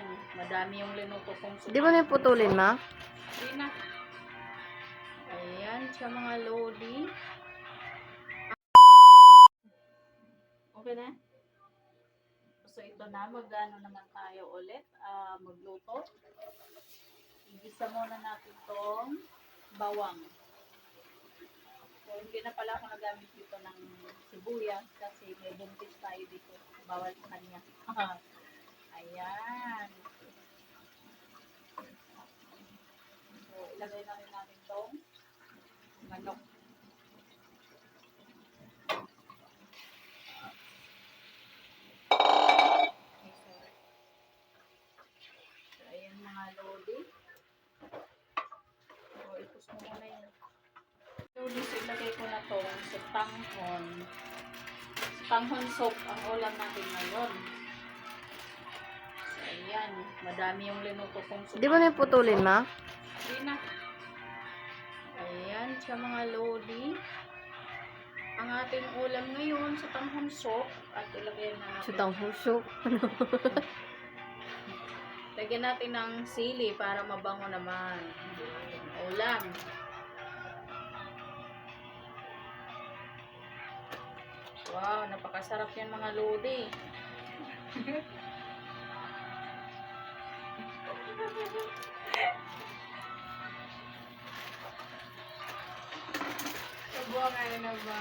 Ayan, madami yung linuto kong suka. Di ba na putulin, ma? Hindi na. Ayan, siya mga lodi. Okay na? So, ito na. Mag-ano naman tayo ulit. Magluto. Igisa muna natin tong bawang. So, hindi na pala ako nagamit dito ng sibuyas kasi may buntis tayo dito. Bawal sa kanya. Ayan. So, ilagay na rin natin tong manok. So, ayan mga lodi. So, ipos mo muna yun. Lodi, so ilagay ko na to sa tanghon. Tanghon soup ang ulam natin ngayon. So, ayan. Madami yung linuto kong soup. Di ba na putulin, ma? Hindi na. Ayan, siya mga lodi. Ang ating ulam ngayon sa tanghon soup. At ilagay na natin. Sa tanghon soup. Lagyan natin ng sili para mabango naman ang ating ulam. Wow, napakasarap yan mga lodi. Kabuha nga na ba?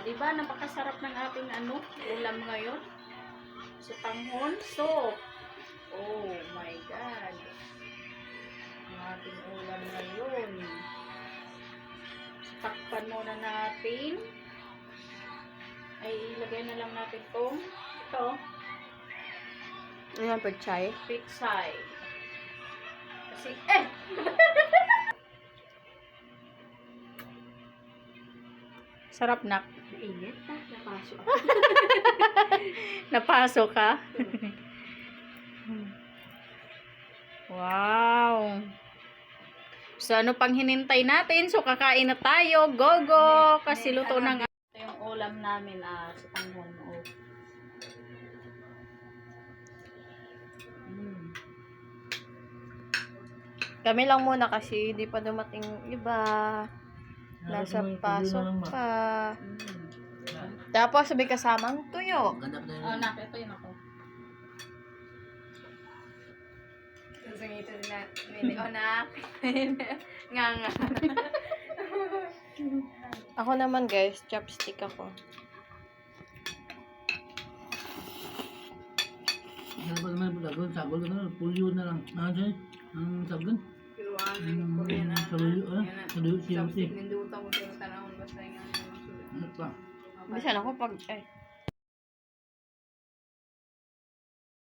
Di ba napakasarap ng ating ulam ngayon? Sa tanghon soup. Oh my God. Ang ating ulam ngayon. Takpan muna natin. Ay, ilagay na lang natin ito. Ayan, pechay. Pitsay. Kasi, sarap na. Mainit pa. Napasok. Napasok ka? Wow. So, ano pang hinintay natin? So, kakain na tayo. Go, go! Kasi luto na nga. Ito yung ulam namin sa tanghon. Kami lang muna kasi hindi pa dumating yung iba. Nasa pasok pa. Tapos sabi kasamang tuyo. Nak, ito yun ako. Ito na. Nak. Nga. Ako naman guys, chopstick ako. Dapat naman pagkakon, sagol na, pulyo na lang. Ano ang sabon? Kiluan. Korean na. Saluyo siya. Nindutan mo tayo tanahon basta yung Ano pa? Bisan ako pag